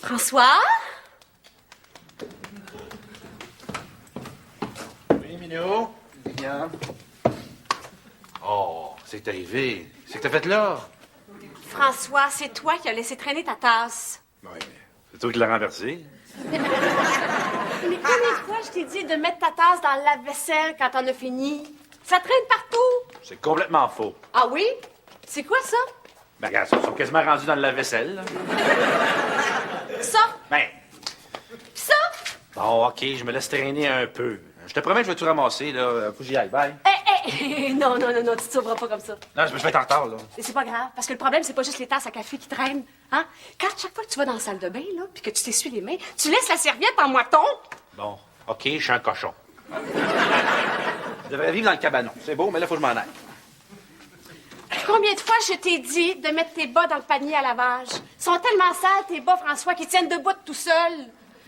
François? Oui, Minou? Viens. Oh, c'est arrivé. C'est que t'as fait là? François, c'est toi qui as laissé traîner ta tasse. Oui, mais c'est toi qui l'as renversée. Mais combien de fois je t'ai dit de mettre ta tasse dans le lave-vaisselle quand t'en as fini? Ça traîne partout. C'est complètement faux. Ah oui? C'est quoi ça? Ben, regarde, ils sont quasiment rendus dans le lave-vaisselle, là. Ça? Ben, Pis ça? bon, OK, je me laisse traîner un peu. Je te promets que je vais tout ramasser, là. Faut que j'y aille. Bye. Non, tu te sauveras pas comme ça. Non, je vais être en retard, là. Et c'est pas grave, parce que le problème, c'est pas juste les tasses à café qui traînent. Hein? Quand chaque fois que tu vas dans la salle de bain, là, puis que tu t'essuies les mains, tu laisses la serviette en moiton. Bon, OK, je suis un cochon. Je devrais vivre dans le cabanon. C'est beau, mais là, faut que je m'en aille. Combien de fois je t'ai dit de mettre tes bas dans le panier à lavage? Ils sont tellement sales, tes bas, François, qu'ils tiennent debout tout seuls.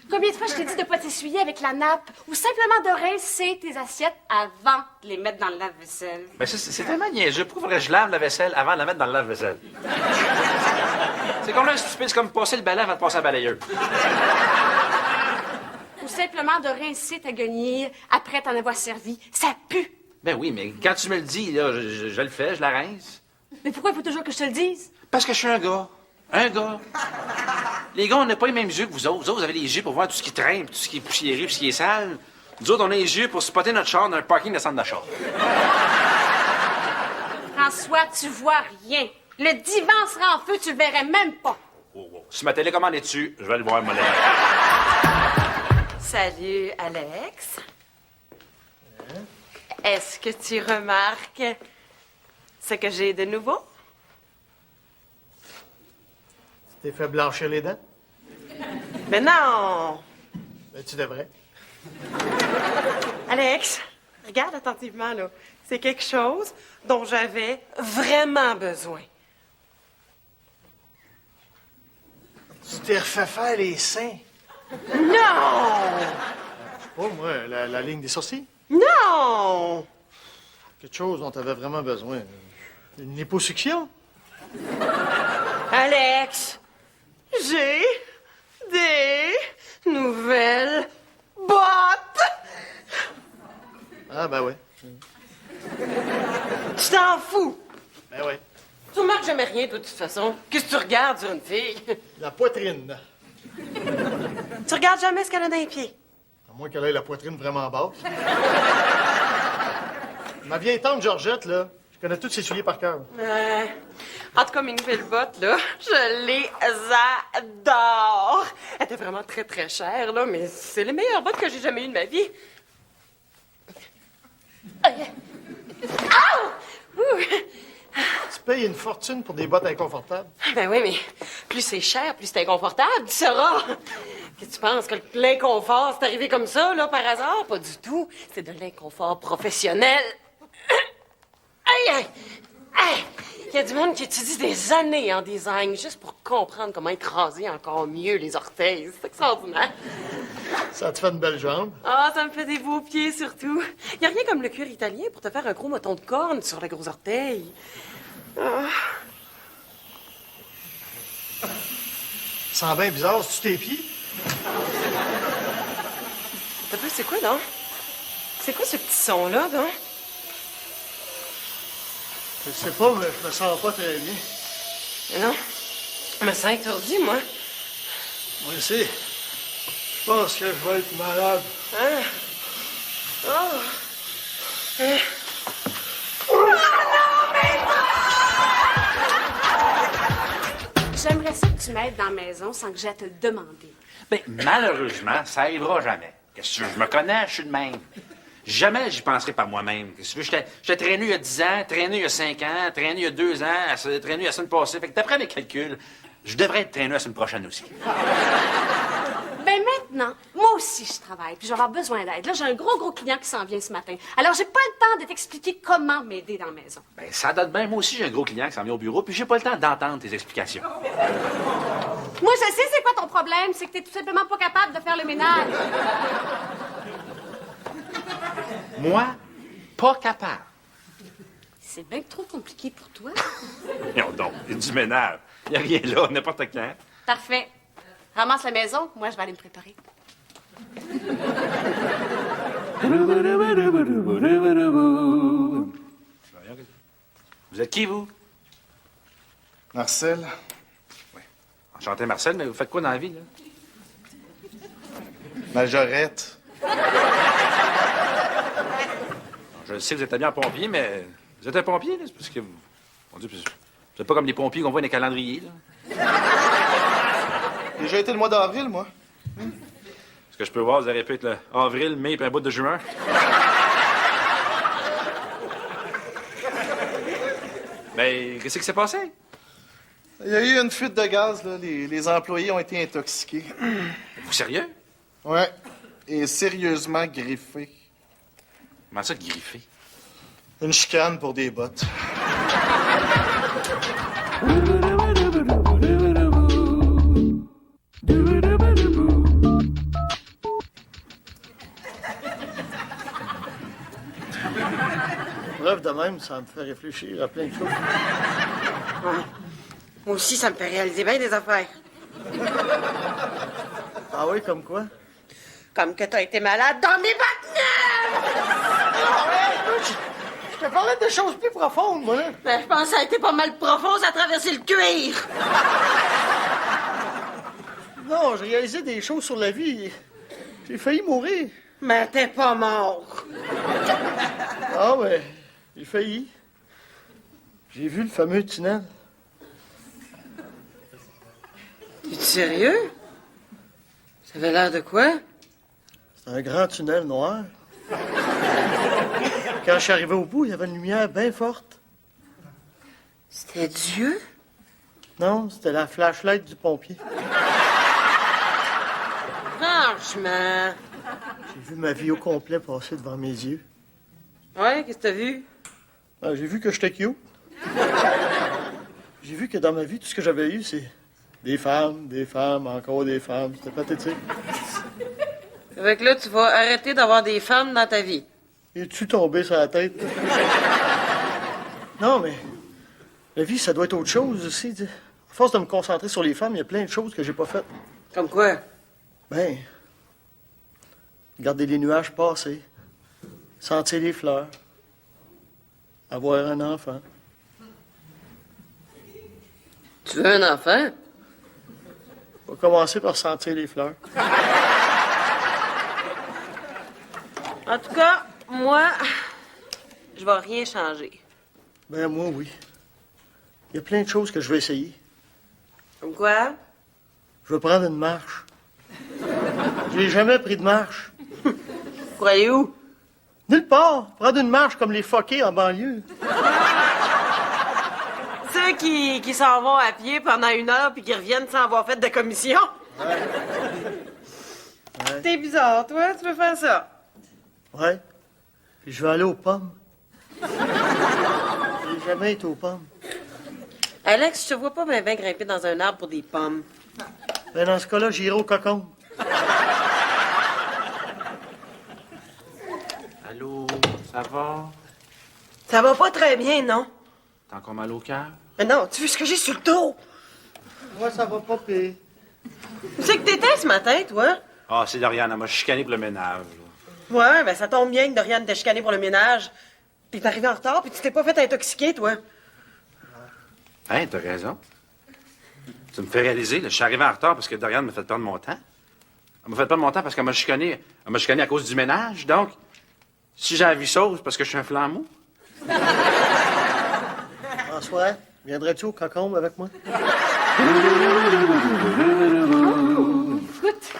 Combien de fois je t'ai dit de pas t'essuyer avec la nappe ou simplement de rincer tes assiettes avant de les mettre dans le lave-vaisselle? Mais c'est tellement niaiseux. Pourquoi faudrait que je lave la vaisselle avant de la mettre dans le lave-vaisselle? C'est comme là, stupide, c'est comme passer le balai avant de passer la balayeuse. Ou simplement de rincer ta guenille après t'en avoir servi. Ça pue. Ben oui, mais quand tu me le dis, là, je le fais, je la rince. Mais pourquoi il faut toujours que je te le dise? Parce que je suis un gars. Un gars. Les gars, on n'a pas les mêmes yeux que vous autres. Vous autres, vous avez les yeux pour voir tout ce qui traîne, tout ce qui est poussiéreux, tout ce qui est sale. Nous autres, on a les yeux pour spotter notre char dans un parking de centre d'achat. François, tu vois rien. Le divan sera en feu, tu le verrais même pas. Oh, oh. Si ma télécommande est dessus, je vais aller voir, moi, là. Salut, Alex. Est-ce que tu remarques ce que j'ai de nouveau? Tu t'es fait blanchir les dents? Mais non! Ben, tu devrais. Alex, regarde attentivement, là. C'est quelque chose dont j'avais vraiment besoin. Tu t'es refait faire les seins? Non! Oh, moi, la ligne des sourcils? Non! Quelque chose dont t'avais vraiment besoin. Une liposuction? Alex, j'ai des nouvelles bottes! Ah, ben ouais. Tu t'en fous! Ben ouais. Tu remarques jamais rien, de toute façon. Qu'est-ce que tu regardes sur une fille? La poitrine. Tu regardes jamais ce qu'elle a dans les pieds. À moins qu'elle ait la poitrine vraiment basse. Ma vieille tante Georgette, là, je connais tous ses souliers par cœur. En tout cas, mes nouvelles bottes, là, je les adore. Elles étaient vraiment très, très chères, là, mais c'est les meilleures bottes que j'ai jamais eues de ma vie. Ouh! Tu payes une fortune pour des bottes inconfortables. Ben oui, mais plus c'est cher, plus c'est inconfortable, tu sauras. Qu'est-ce que tu penses, que l'inconfort, c'est arrivé comme ça, là, par hasard? Pas du tout. C'est de l'inconfort professionnel. Aïe, aïe, aïe! Il y a du monde qui étudie des années en design juste pour comprendre comment écraser encore mieux les orteils. C'est extraordinaire. Ça te fait une belle jambe. Ah, ça me fait des beaux pieds, surtout. Il n'y a rien comme le cuir italien pour te faire un gros moton de corne sur les gros orteils. Ah. Ça sent bien bizarre, c'est-tu tes pieds? T'as vu, c'est quoi, donc? C'est quoi ce petit son-là, donc? Je sais pas, mais je me sens pas très bien. Mais non, je me sens étourdi, moi. Moi aussi. Je pense que je vais être malade. Hein? Oh! J'aimerais ça que tu m'aides dans la maison sans que j'aie à te le demander. Ben, malheureusement, ça arrivera jamais. Qu'est-ce que tu veux? Je me connais, je suis de même. Jamais j'y penserais par moi-même. Qu'est-ce que tu veux? J'étais traîné il y a 10 ans, traîné il y a 5 ans, traîné il y a 2 ans, traîné la semaine passée. Fait que d'après mes calculs, je devrais être traîné la semaine prochaine aussi. Ben maintenant, moi aussi, je travaille, puis je vais avoir besoin d'aide. Là, j'ai un gros client qui s'en vient ce matin. Alors, j'ai pas le temps de t'expliquer comment m'aider dans la maison. Ben, ça date bien. Moi aussi, j'ai un gros client qui s'en vient au bureau, puis j'ai pas le temps d'entendre tes explications. Moi, je sais c'est quoi ton problème. C'est que t'es tout simplement pas capable de faire le ménage. Moi, pas capable. C'est bien trop compliqué pour toi. Non, donc, il y a du ménage. Il n'y a rien là, n'importe quand. Parfait. Ramasse la maison, moi, je vais aller me préparer. Vous êtes qui, vous? Marcel, Enchanté, Marcel, mais vous faites quoi dans la vie, là? Majorette. Je sais que vous êtes habillé en pompier, mais vous êtes un pompier, là? C'est parce que vous... Mon Dieu, vous êtes pas comme les pompiers qu'on voit dans les calendriers, là. J'ai déjà été le mois d'avril, moi. Ce que je peux voir, vous auriez pu être le avril, mai, puis un bout de juin. Mais qu'est-ce qui s'est passé? Il y a eu une fuite de gaz, là. Les employés ont été intoxiqués. Vous sérieux? Ouais. Et sérieusement griffés. Comment ça, griffé? Une chicane pour des bottes. Bref, de même, ça me fait réfléchir à plein de choses. Ouais. Moi aussi, ça me fait réaliser bien des affaires. Ah oui, comme quoi? Comme que t'as été malade dans mes bottes neuves! Je te parlais de choses plus profondes, moi, là. Ben, je pense que ça a été pas mal profond, ça a traversé le cuir. Non, j'ai réalisé des choses sur la vie. J'ai failli mourir. Mais t'es pas mort. Ah ouais, j'ai failli. J'ai vu le fameux tunnel. Es-tu sérieux? Ça avait l'air de quoi? C'est un grand tunnel noir. Quand je suis arrivé au bout, il y avait une lumière bien forte. C'était Dieu? Non, c'était la flashlight du pompier. Franchement. J'ai vu ma vie au complet passer devant mes yeux. Ouais, qu'est-ce que t'as vu? Ah, j'ai vu que j'étais cute. J'ai vu que dans ma vie, tout ce que j'avais eu, c'est des femmes, encore des femmes. C'était pathétique. Fait que là, tu vas arrêter d'avoir des femmes dans ta vie. Es-tu tombé sur la tête? Non, mais la vie, ça doit être autre chose aussi. Tu sais. À force de me concentrer sur les femmes, il y a plein de choses que j'ai pas faites. Comme quoi? Ben, regarder les nuages passer, sentir les fleurs, avoir un enfant. Tu veux un enfant? On va commencer par sentir les fleurs. En tout cas, moi, je vais rien changer. Ben, moi, oui. Il y a plein de choses que je vais essayer. Comme quoi? Je vais prendre une marche. J'ai jamais pris de marche. Pour aller où? Nulle part. Prendre une marche comme les fuckés en banlieue. Ceux qui s'en vont à pied pendant 1 heure puis qui reviennent sans avoir fait de commission? Ouais. T'es bizarre, toi, tu veux faire ça? Ouais. Puis je vais aller aux pommes. J'ai jamais été aux pommes. Alex, je te vois pas bien grimper dans un arbre pour des pommes. Ben, dans ce cas-là, j'irai au cocon. Allô, ça va? Ça va pas très bien, non? T'as encore mal au cœur? Mais non, tu veux ce que j'ai sur le dos? Moi, ça va pas pire. Où c'est que t'étais ce matin, toi? Ah, c'est Doriane, elle m'a chicané pour le ménage. là. Ouais, ben ça tombe bien que Doriane t'a chicané pour le ménage. T'es arrivé en retard, puis tu t'es pas fait intoxiquer, toi. Hein, t'as raison. Tu me fais réaliser, là, je suis arrivé en retard parce que Doriane m'a fait perdre mon temps. Elle m'a fait perdre mon temps parce qu'elle m'a chicané. Elle m'a chicané à cause du ménage. Donc, si j'ai la vie sauce parce que je suis un flambeau. François, viendrais-tu au cocon avec moi? Écoute,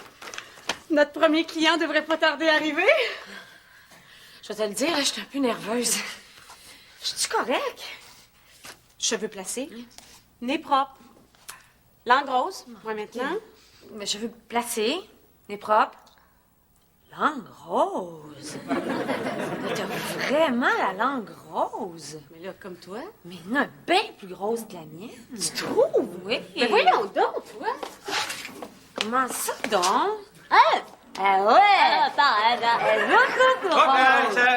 notre premier client devrait pas tarder à arriver. vais te le dire, je suis un peu nerveuse. Je suis correct? Cheveux placés, nez propre, langue rose, moi maintenant. Mais je veux placer, nez propre. Langue rose. Mais t'as vraiment la langue rose. Mais là, comme toi. Mais il y en a bien plus grosse que la mienne. Tu trouves? Oui. Mais voyons donc, toi. Comment ça donc? Hein? Ah ouais! Attends.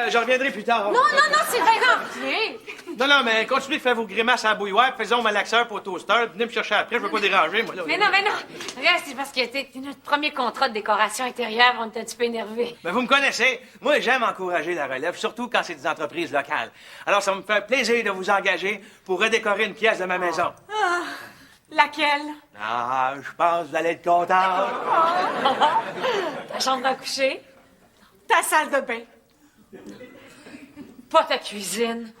Je reviendrai plus tard. Non, c'est bien gentil. Non, mais continuez de faire vos grimaces à la bouilloire, faisons malaxeur pour au toaster, venez me chercher après, je veux pas déranger, moi, là. Mais non. Reste, c'est parce que c'est notre premier contrat de décoration intérieure, on est un petit peu énervés. Mais vous me connaissez, moi, j'aime encourager la relève, surtout quand c'est des entreprises locales. Alors, ça me fait plaisir de vous engager pour redécorer une pièce de ma maison. Laquelle? Ah, je pense que vous allez être content. Ta chambre à coucher? Ta salle de bain. Pas ta cuisine.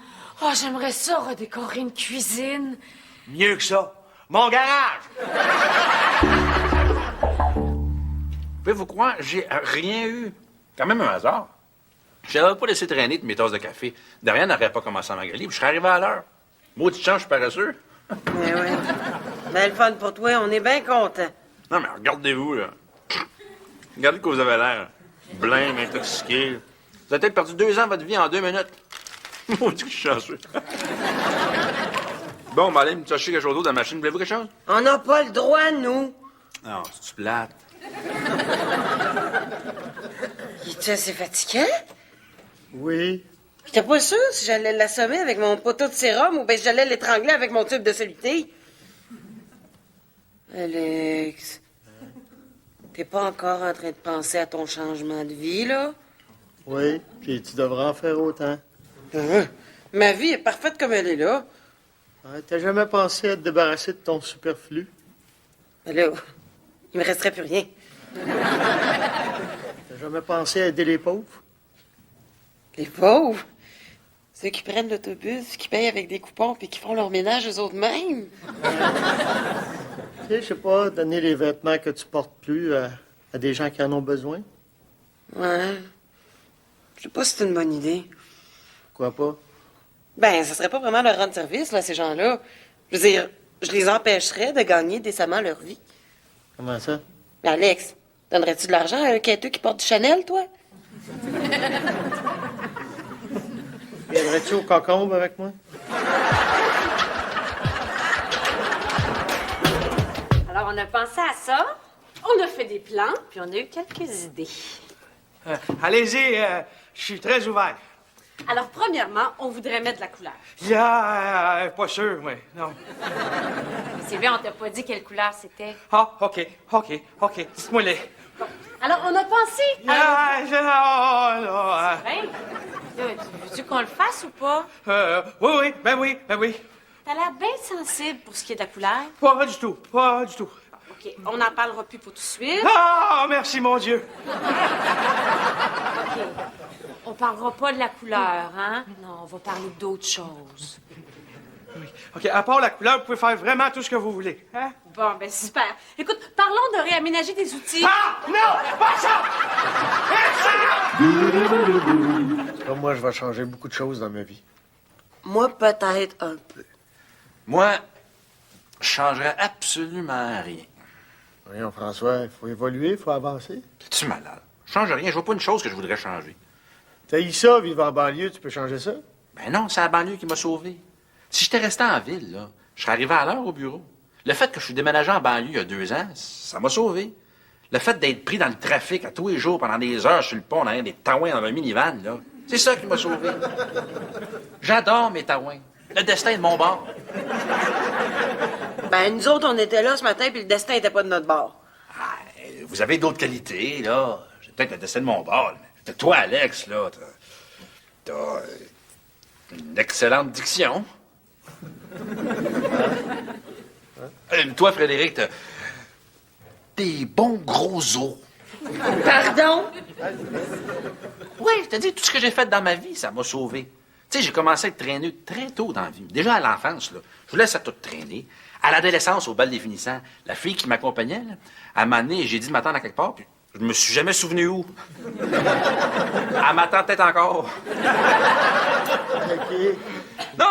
Oh, j'aimerais ça redécorer une cuisine. Mieux que ça, mon garage! Pouvez-vous croire, j'ai rien eu. Quand même un hasard. Je n'avais pas laissé traîner de mes tasses de café. Dorian n'aurait pas commencé à m'engueuler, puis je serais arrivé à l'heure. Maudit chance, je suis paresseux. Mais oui. Ben, le fun pour toi, on est bien content. Non, mais regardez-vous, là. Regardez que vous avez l'air. Blême, intoxiqué. Vous avez peut-être perdu 2 ans de votre vie en 2 minutes. Maudit que je suis chanceux. Bon, ben allez me chercher quelque chose d'autre dans la machine. Voulez-vous quelque chose? On n'a pas le droit, nous. Non, c'est plate. Es-tu assez fatiguant? Oui. J'étais pas sûre si j'allais l'assommer avec mon poteau de sérum ou bien si j'allais l'étrangler avec mon tube de soluté. Alex, t'es pas encore en train de penser à ton changement de vie, là? Oui, puis tu devrais en faire autant. Ma vie est parfaite comme elle est là. T'as jamais pensé à te débarrasser de ton superflu? Mais là, il me resterait plus rien. T'as jamais pensé à aider les pauvres? Les pauvres? Ceux qui prennent l'autobus, qui payent avec des coupons puis qui font leur ménage eux autres mêmes? Tu sais, je sais pas, donner les vêtements que tu portes plus à des gens qui en ont besoin? Ouais. Je sais pas si c'est une bonne idée. Pourquoi pas? Ben, ça serait pas vraiment leur rendre service, là, ces gens-là. Je veux dire, je les empêcherais de gagner décemment leur vie. Comment ça? Mais Alex, donnerais-tu de l'argent à un quêteux qui porte du Chanel, toi? Viendrais-tu au concombre avec moi? Alors, on a pensé à ça, On a fait des plans. puis on a eu quelques idées. Allez-y, je suis très ouvert. Alors, premièrement, on voudrait mettre de la couleur. Pas sûr, oui, non. Mais Sylvie, on t'a pas dit quelle couleur c'était. Ah, OK, dites-moi-les. Alors, on a pensé à... Ben, veux-tu qu'on le fasse ou pas? Oui, ben oui. T'as l'air bien sensible pour ce qui est de la couleur. Pas du tout. OK, on n'en parlera plus pour tout de suite. Ah, merci, mon Dieu. On parlera pas de la couleur, hein? Non, on va parler d'autre chose. OK, à part la couleur, vous pouvez faire vraiment tout ce que vous voulez. Hein? Bon, ben super. Écoute, parlons de réaménager des outils. Ah, non, pas ça! Comme moi, je vais changer beaucoup de choses dans ma vie. Moi, peut-être un peu. Moi, je changerais absolument rien. Voyons, François, il faut évoluer, il faut avancer. Es-tu malade? Je change rien. Je vois pas une chose que je voudrais changer. T'as eu ça, vivre en banlieue, tu peux changer ça? Ben non, c'est la banlieue qui m'a sauvé. Si j'étais resté en ville, là, je serais arrivé à l'heure au bureau. Le fait que je suis déménagé en banlieue il y a 2 ans, ça m'a sauvé. Le fait d'être pris dans le trafic à tous les jours pendant des heures sur le pont, dans des taouins dans un minivan, là, c'est ça qui m'a sauvé. J'adore mes taouins. Le destin est de mon bord. Ben, nous autres, on était là ce matin, puis le destin était pas de notre bord. Ah, vous avez d'autres qualités, là. J'ai peut-être le destin de mon bord, mais toi, Alex, là, t'as une excellente diction. Toi, Frédéric, t'as des bons gros os. Pardon? Oui, je te dis, tout ce que j'ai fait dans ma vie, ça m'a sauvé. Tu sais, j'ai commencé à être traîneux très tôt dans la vie. Déjà à l'enfance, là, je vous laisse à tout traîner. À l'adolescence, au bal des finissants, la fille qui m'accompagnait, là, à un moment donné, j'ai dit de m'attendre à quelque part, puis Je me suis jamais souvenu où. Elle m'attend peut-être encore. OK. Non,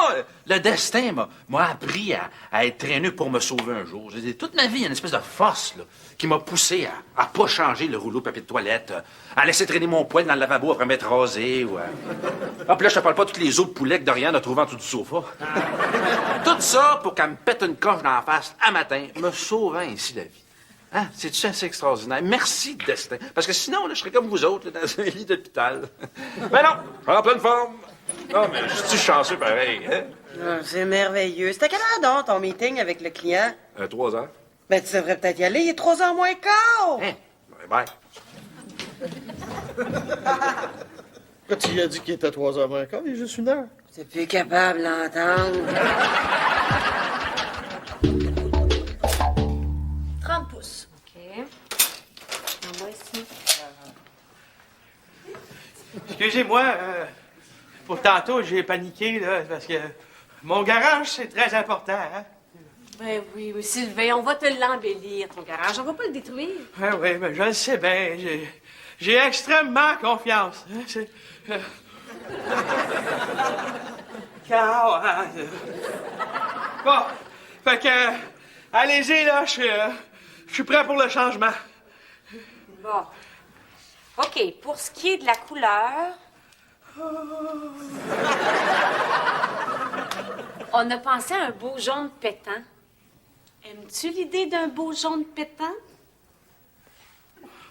le destin m'a appris à être traîneux pour me sauver un jour. Toute ma vie, il y a une espèce de force là, qui m'a poussé à pas changer le rouleau de papier de toilette, à laisser traîner mon poêle dans le lavabo après m'être rasé. Ou Ah, puis là, je te parle pas de tous les os de poulet que Dorian a trouvé en dessous du sofa. Tout ça pour qu'elle me pète une coche dans la face un matin, me sauvant ainsi la vie. Hein? C'est-tu assez extraordinaire? Merci, destin. Parce que sinon, là, je serais comme vous autres, là, dans un lit d'hôpital. Mais non, en pleine forme. Non, mais je suis chanceux pareil, hein? Ah, c'est merveilleux. C'était quelle heure donc, ton meeting avec le client? 3 heures. Ben, tu devrais peut-être y aller. Il est 3h moins quart. Hein? Bye. Pourquoi tu lui as dit qu'il était 3h moins quart? Il est juste 1 heure. C'est plus capable d'entendre. 30 pouces. OK. En bas ici. Excusez-moi, pour tantôt, j'ai paniqué, là, parce que mon garage, c'est très important, hein? Ben oui, mais Sylvain, on va te l'embellir, ton garage. On va pas le détruire. Oui, mais je le sais bien. J'ai extrêmement confiance. Hein, c'est... Bon, fait que... allez-y, là, je suis prêt pour le changement. Bon. OK, pour ce qui est de la couleur... On a pensé à un beau jaune pétant. Aimes-tu l'idée d'un beau jaune pétant?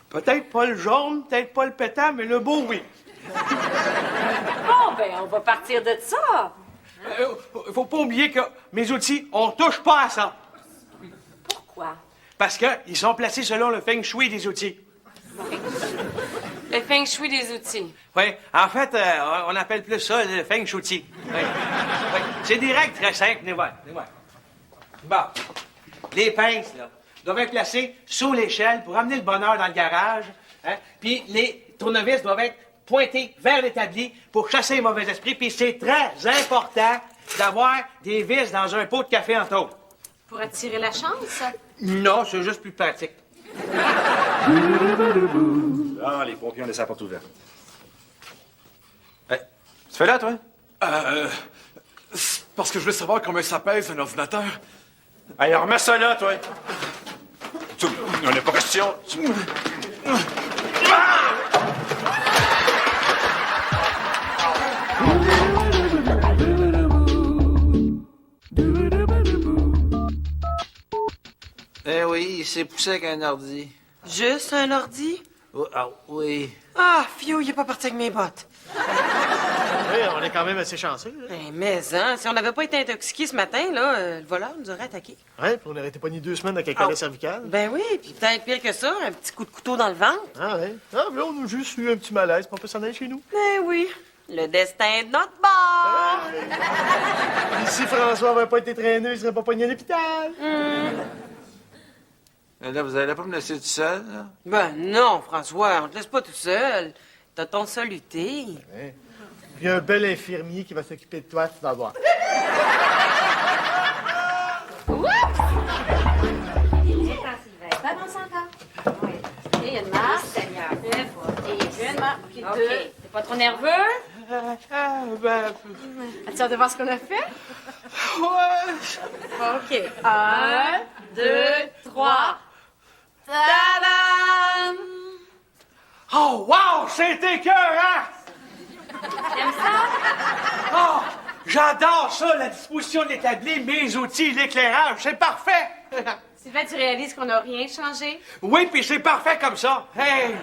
Peut-être pas le jaune, peut-être pas le pétant, mais le beau, oui. Bon, ben, on va partir de ça. Faut pas oublier que mes outils, on touche pas à ça. Pourquoi? Parce qu'ils sont placés selon le feng shui des outils. Le feng shui des outils. Oui, en fait, on appelle plus ça le feng shui. Oui. Oui. C'est des règles très simples. Venez voir. Bon. Les pinces, là, doivent être placées sous l'échelle pour amener le bonheur dans le garage. Hein? Puis les tournevis doivent être pointés vers l'établi pour chasser les mauvais esprits. Puis c'est très important d'avoir des vis dans un pot de café en tôle. Pour attirer la chance? Non, c'est juste plus pratique. Ah, les pompiers ont laissé la porte ouverte. Hey, tu fais là, toi? C'est parce que je veux savoir combien ça pèse un ordinateur. Hey, remets ça là, toi. On n'a pas question. Eh oui, il s'est poussé avec un ordi. Juste un ordi? Oh, ah, oui. Ah, Fiu, il est pas parti avec mes bottes. Oui, on est quand même assez chanceux. Là. Ben, mais, hein, si on n'avait pas été intoxiqués ce matin, là, le voleur nous aurait attaqués. Ouais, puis on aurait été pogné 2 semaines avec un collet cervical. Ben oui, puis peut-être pire que ça, un petit coup de couteau dans le ventre. Ah ouais. Ah, mais là, on a juste eu un petit malaise, puis on peut s'en aller chez nous. Ben oui, le destin est de notre bord. Puis si François avait pas été traîneux, il serait pas pogné à l'hôpital. Là, vous allez pas me laisser tout seul, là? Ben non, François, on te laisse pas tout seul. T'as ton soluté. Ouais. Puis il y a un bel infirmier qui va s'occuper de toi, tu vas voir. Pas dans 100 ans. Oui. OK, il y a une marche. Seigneur. Et une marche. OK, deux. T'es pas trop nerveux? As-tu hâte de voir ce qu'on a fait? Ouais. OK. 1, 2, 3. Tadam! Oh, wow, c'est écœurant! T'aimes ça? Oh, j'adore ça, la disposition de l'établi, mes outils, l'éclairage, c'est parfait! Sylvain, tu réalises qu'on n'a rien changé? Oui, puis c'est parfait comme ça. Hey!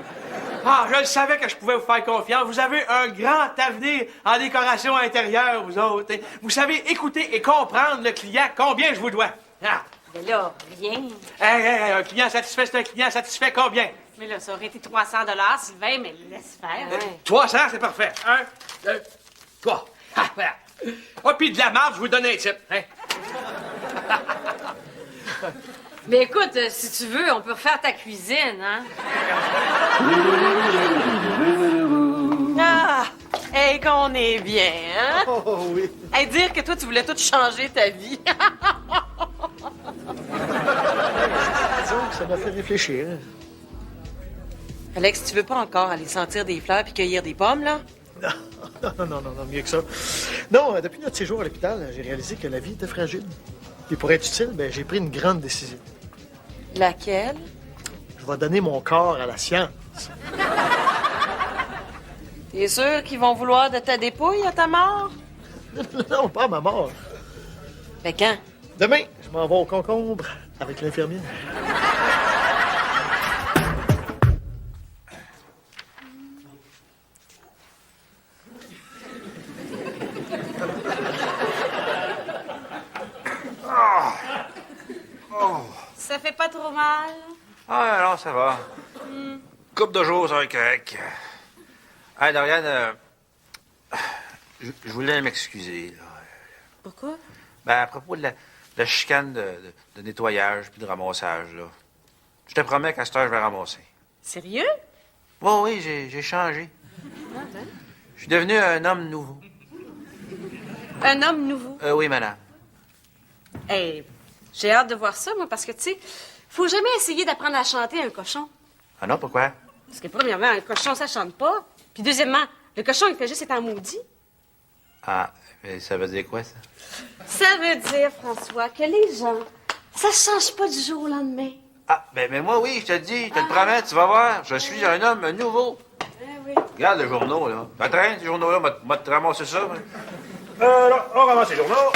Ah, je le savais que je pouvais vous faire confiance. Vous avez un grand avenir en décoration intérieure, vous autres. Vous savez écouter et comprendre le client combien je vous dois. Ah. Mais là, rien. Hey, un client satisfait, c'est un client satisfait combien? Mais là, ça aurait été 300 Sylvain, mais laisse faire. 300, c'est parfait. 1, 2, 3. Ah, voilà. Ah, puis de la marge, je vous donne un type. Hein? Mais écoute, si tu veux, on peut refaire ta cuisine, hein? Ah, hey, qu'on est bien, hein? Oh oui. Hey, dire que toi, tu voulais tout changer ta vie. Disons que ça m'a fait réfléchir. Alex, tu veux pas encore aller sentir des fleurs puis cueillir des pommes, là? Non, mieux que ça. Non, depuis notre séjour à l'hôpital, j'ai réalisé que la vie était fragile. Et pour être utile, ben, j'ai pris une grande décision. Laquelle? Je vais donner mon corps à la science. T'es sûr qu'ils vont vouloir de ta dépouille à ta mort? Non, pas à ma mort. Ben quand? Demain, je m'en vais au concombre avec l'infirmière. Ça fait pas trop mal? Ah, non, ça va. Couple de jours, ça va être correct. Hey, Doriane, je voulais m'excuser, là. Pourquoi? Ben, à propos de la chicane de nettoyage puis de ramassage, là. Je te promets qu'à cette heure, je vais ramasser. Sérieux? Oui, j'ai changé. Je suis devenu un homme nouveau. Un homme nouveau. Oui, madame. Hey, j'ai hâte de voir ça, moi, parce que, tu sais, faut jamais essayer d'apprendre à chanter un cochon. Ah non, pourquoi? Parce que, premièrement, un cochon, ça chante pas. Puis, deuxièmement, le cochon, il fait juste être en maudit. Ah, mais ça veut dire quoi, ça? Ça veut dire, François, que les gens, ça change pas du jour au lendemain. Ah, mais moi, oui, je te le dis, je te le promets, tu vas voir. Je suis un homme nouveau. Oui. Regarde le journaux, là. Ça traîne, ces journaux-là, m'a te ramasser ça. Là, on ramasse les journaux.